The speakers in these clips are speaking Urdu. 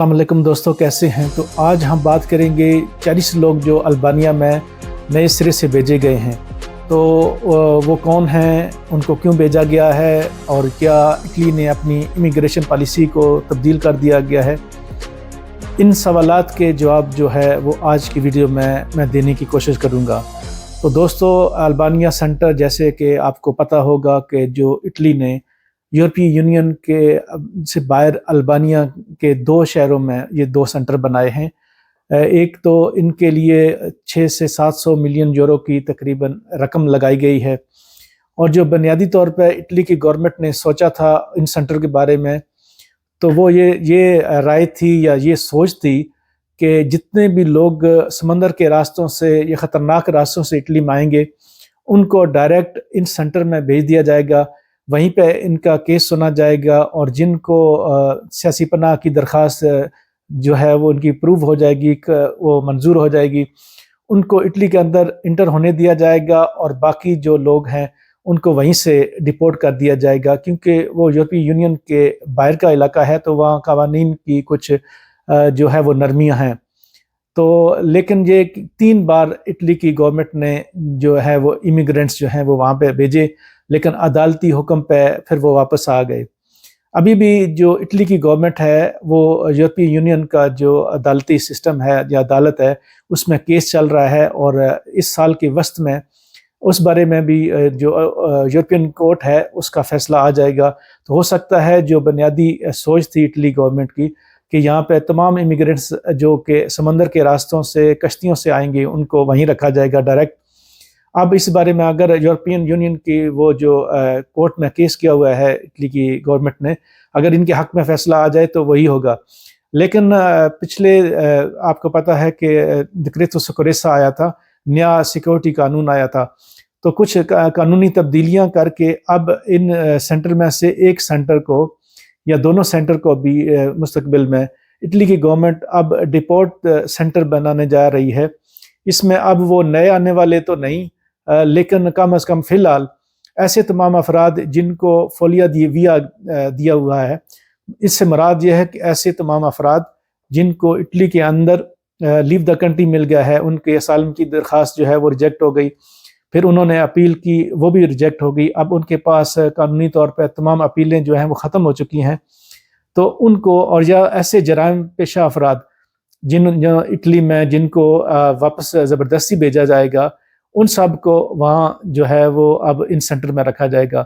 السلام علیکم دوستوں، کیسے ہیں؟ تو آج ہم بات کریں گے 40 لوگ جو البانیہ میں نئے سرے سے بھیجے گئے ہیں۔ تو وہ کون ہیں، ان کو کیوں بھیجا گیا ہے، اور کیا اٹلی نے اپنی امیگریشن پالیسی کو تبدیل کر دیا گیا ہے؟ ان سوالات کے جواب جو ہے وہ آج کی ویڈیو میں دینے کی کوشش کروں گا۔ تو دوستو، البانیہ سینٹر، جیسے کہ آپ کو پتہ ہوگا کہ جو اٹلی نے یورپی یونین کے سے باہر البانیہ کے 2 شہروں میں یہ 2 سینٹر بنائے ہیں۔ ایک تو ان کے لیے 6 سے 700 ملین یورو کی تقریباً رقم لگائی گئی ہے، اور جو بنیادی طور پہ اٹلی کی گورنمنٹ نے سوچا تھا ان سینٹر کے بارے میں، تو وہ یہ رائے تھی یا یہ سوچ تھی کہ جتنے بھی لوگ سمندر کے راستوں سے یا خطرناک راستوں سے اٹلی میں آئیں گے، ان کو ڈائریکٹ ان سینٹر میں بھیج دیا جائے گا، وہیں پہ ان کا کیس سنا جائے گا، اور جن کو سیاسی پناہ کی درخواست جو ہے وہ ان کی اپروو ہو جائے گی، وہ منظور ہو جائے گی، ان کو اٹلی کے اندر انٹر ہونے دیا جائے گا، اور باقی جو لوگ ہیں ان کو وہیں سے ڈیپورٹ کر دیا جائے گا، کیونکہ وہ یورپی یونین کے باہر کا علاقہ ہے، تو وہاں قوانین کی کچھ جو ہے وہ نرمیاں ہیں۔ تو لیکن یہ 3 بار اٹلی کی گورنمنٹ نے جو ہے وہ امیگرینٹس جو ہیں وہ وہاں پہ بھیجے، لیکن عدالتی حکم پہ پھر وہ واپس آ گئے۔ ابھی بھی جو اٹلی کی گورنمنٹ ہے وہ یورپی یونین کا جو عدالتی سسٹم ہے یا عدالت ہے، اس میں کیس چل رہا ہے، اور اس سال کے وسط میں اس بارے میں بھی جو یورپین کورٹ ہے اس کا فیصلہ آ جائے گا۔ تو ہو سکتا ہے جو بنیادی سوچ تھی اٹلی گورنمنٹ کی کہ یہاں پہ تمام امیگرینٹس جو کہ سمندر کے راستوں سے کشتیوں سے آئیں گے ان کو وہیں رکھا جائے گا ڈائریکٹ۔ اب اس بارے میں اگر یورپین یونین کی وہ جو کورٹ میں کیس کیا ہوا ہے اٹلی کی گورنمنٹ نے، اگر ان کے حق میں فیصلہ آ جائے تو وہی ہوگا۔ لیکن پچھلے آپ کو پتہ ہے کہ ڈکریتو سکوریسا آیا تھا، نیا سیکورٹی قانون آیا تھا، تو کچھ قانونی تبدیلیاں کر کے اب ان سینٹر میں سے ایک سینٹر کو یا دونوں سینٹر کو بھی مستقبل میں اٹلی کی گورنمنٹ اب ڈیپورٹ سینٹر بنانے جا رہی ہے۔ اس میں اب وہ نئے آنے والے تو نہیں، لیکن کم از کم فی الحال ایسے تمام افراد جن کو فولیا دی ویا دیا ہوا ہے، اس سے مراد یہ ہے کہ ایسے تمام افراد جن کو اٹلی کے اندر لیو دا کنٹری مل گیا ہے، ان کے اسائلم کی درخواست جو ہے وہ ریجیکٹ ہو گئی، پھر انہوں نے اپیل کی، وہ بھی ریجیکٹ ہو گئی، اب ان کے پاس قانونی طور پہ تمام اپیلیں جو ہیں وہ ختم ہو چکی ہیں، تو ان کو، اور یا ایسے جرائم پیشہ افراد جن اٹلی میں جن کو واپس زبردستی بھیجا جائے گا، ان سب کو وہاں جو ہے وہ اب ان سینٹر میں رکھا جائے گا۔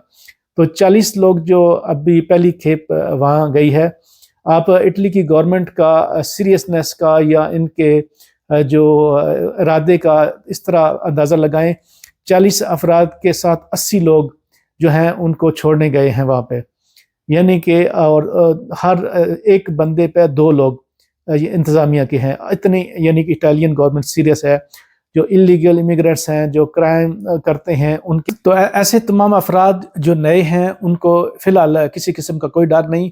تو 40 لوگ جو ابھی پہلی کھیپ وہاں گئی ہے، آپ اٹلی کی گورنمنٹ کا سیریسنس کا یا ان کے جو ارادے کا اس طرح اندازہ لگائیں، 40 افراد کے ساتھ 80 لوگ جو ہیں ان کو چھوڑنے گئے ہیں وہاں پہ، یعنی کہ اور ہر ایک بندے پہ 2 لوگ یہ انتظامیہ کے ہیں، اتنی یعنی کہ اٹالین گورنمنٹ سیریس ہے۔ جو انلیگل امیگرینٹس ہیں، جو کرائم کرتے ہیں، ان کی تو ایسے تمام افراد جو نئے ہیں ان کو فی الحال کسی قسم کا کوئی ڈر نہیں۔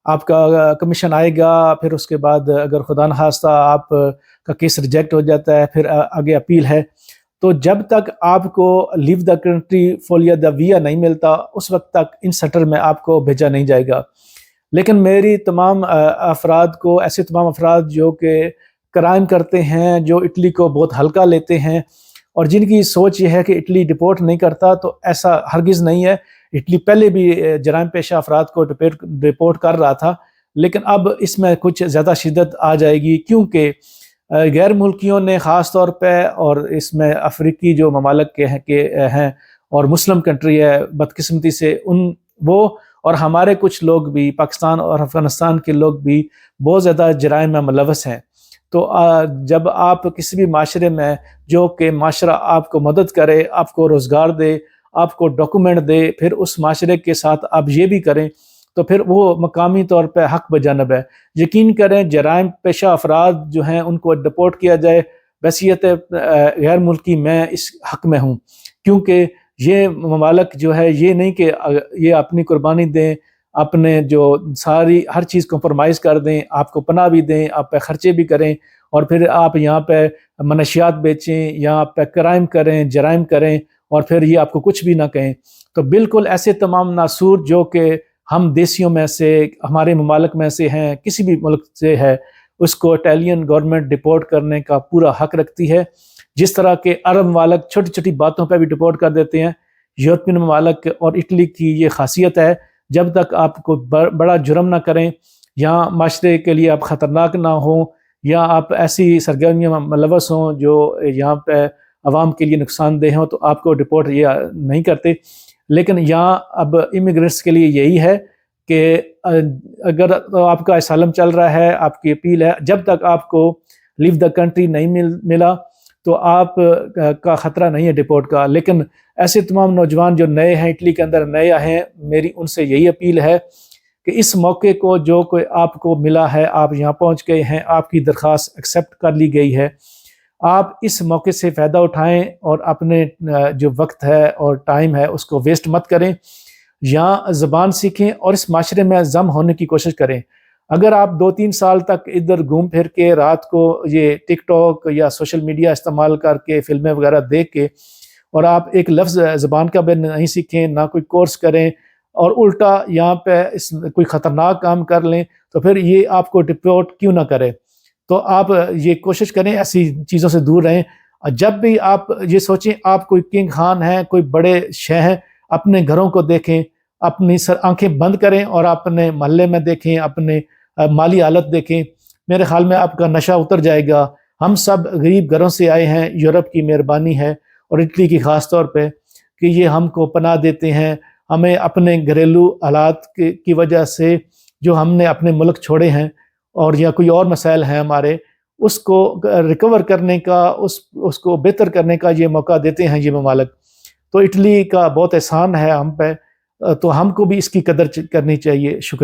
آپ کا کمیشن آئے گا، پھر اس کے بعد اگر خدا نخواستہ آپ کا کیس ریجیکٹ ہو جاتا ہے، پھر آگے اپیل ہے، تو جب تک آپ کو لیو دا کنٹری فولیا دا ویا نہیں ملتا، اس وقت تک ان سینٹر میں آپ کو بھیجا نہیں جائے گا۔ لیکن میری تمام افراد کو، ایسے تمام افراد جو کہ کرائم کرتے ہیں، جو اٹلی کو بہت ہلکا لیتے ہیں، اور جن کی سوچ یہ ہے کہ اٹلی ڈیپورٹ نہیں کرتا، تو ایسا ہرگز نہیں ہے۔ اٹلی پہلے بھی جرائم پیشہ افراد کو ڈیپورٹ کر رہا تھا، لیکن اب اس میں کچھ زیادہ شدت آ جائے گی، کیونکہ غیر ملکیوں نے خاص طور پہ، اور اس میں افریقی جو ممالک کے ہیں اور مسلم کنٹری ہے، بدقسمتی سے وہ اور ہمارے کچھ لوگ بھی، پاکستان اور افغانستان کے لوگ بھی بہت زیادہ جرائم میں ملوث ہیں۔ تو جب آپ کسی بھی معاشرے میں، جو کہ معاشرہ آپ کو مدد کرے، آپ کو روزگار دے، آپ کو ڈاکومنٹ دے، پھر اس معاشرے کے ساتھ آپ یہ بھی کریں، تو پھر وہ مقامی طور پہ حق بجانب ہے۔ یقین کریں، جرائم پیشہ افراد جو ہیں ان کو ڈپورٹ کیا جائے، بحیثیت غیر ملکی میں اس حق میں ہوں، کیونکہ یہ ممالک جو ہے یہ نہیں کہ یہ اپنی قربانی دیں، اپنے جو ساری ہر چیز کمپرومائز کر دیں، آپ کو پناہ بھی دیں، آپ پہ خرچے بھی کریں، اور پھر آپ یہاں پہ منشیات بیچیں، یہاں پہ کرائم کریں، جرائم کریں، اور پھر یہ آپ کو کچھ بھی نہ کہیں۔ تو بالکل ایسے تمام ناسور جو کہ ہم دیسیوں میں سے ہمارے ممالک میں سے ہیں، کسی بھی ملک سے ہے، اس کو اٹالین گورنمنٹ ڈپورٹ کرنے کا پورا حق رکھتی ہے، جس طرح کہ عرب ممالک چھوٹی چھوٹی باتوں پہ بھی ڈپورٹ کر دیتے ہیں۔ یورپین ممالک اور اٹلی کی یہ خاصیت ہے، جب تک آپ کو بڑا جرم نہ کریں یا معاشرے کے لیے آپ خطرناک نہ ہوں یا آپ ایسی سرگرمیوں میں ملوث ہوں جو یہاں پہ عوام کے لیے نقصان دہ ہوں، تو آپ کو ڈپورٹ یہ نہیں کرتے۔ لیکن یہاں اب امیگرینٹس کے لیے یہی ہے کہ اگر آپ کا اسائلم چل رہا ہے، آپ کی اپیل ہے، جب تک آپ کو لیو دا کنٹری نہیں ملا تو آپ کا خطرہ نہیں ہے ڈپورٹ کا۔ لیکن ایسے تمام نوجوان جو نئے ہیں، اٹلی کے اندر نئے ہیں، میری ان سے یہی اپیل ہے کہ اس موقع کو جو کوئی آپ کو ملا ہے، آپ یہاں پہنچ گئے ہیں، آپ کی درخواست ایکسیپٹ کر لی گئی ہے، آپ اس موقع سے فائدہ اٹھائیں اور اپنے جو وقت ہے اور ٹائم ہے اس کو ویسٹ مت کریں، یہاں زبان سیکھیں اور اس معاشرے میں ضم ہونے کی کوشش کریں۔ اگر آپ 2-3 سال تک ادھر گھوم پھر کے رات کو یہ ٹک ٹاک یا سوشل میڈیا استعمال کر کے فلمیں وغیرہ دیکھ کے اور آپ ایک لفظ زبان کا بھی نہیں سیکھیں، نہ کوئی کورس کریں اور الٹا یہاں پہ کوئی خطرناک کام کر لیں، تو پھر یہ آپ کو ڈپورٹ کیوں نہ کرے۔ تو آپ یہ کوشش کریں ایسی چیزوں سے دور رہیں۔ جب بھی آپ یہ سوچیں آپ کوئی کنگ خان ہیں، کوئی بڑے شہ ہیں، اپنے گھروں کو دیکھیں، اپنی آنکھیں بند کریں اور اپنے محلے میں دیکھیں، اپنے مالی حالت دیکھیں، میرے خیال میں آپ کا نشہ اتر جائے گا۔ ہم سب غریب گھروں سے آئے ہیں، یورپ کی مہربانی ہے اور اٹلی کی خاص طور پہ کہ یہ ہم کو پناہ دیتے ہیں۔ ہمیں اپنے گھریلو حالات کی وجہ سے جو ہم نے اپنے ملک چھوڑے ہیں اور یا کوئی اور مسائل ہیں ہمارے، اس کو ریکور کرنے کا، اس کو بہتر کرنے کا یہ موقع دیتے ہیں یہ ممالک۔ تو اٹلی کا بہت احسان ہے ہم پہ، تو ہم کو بھی اس کی قدر کرنی چاہیے۔ شکریہ۔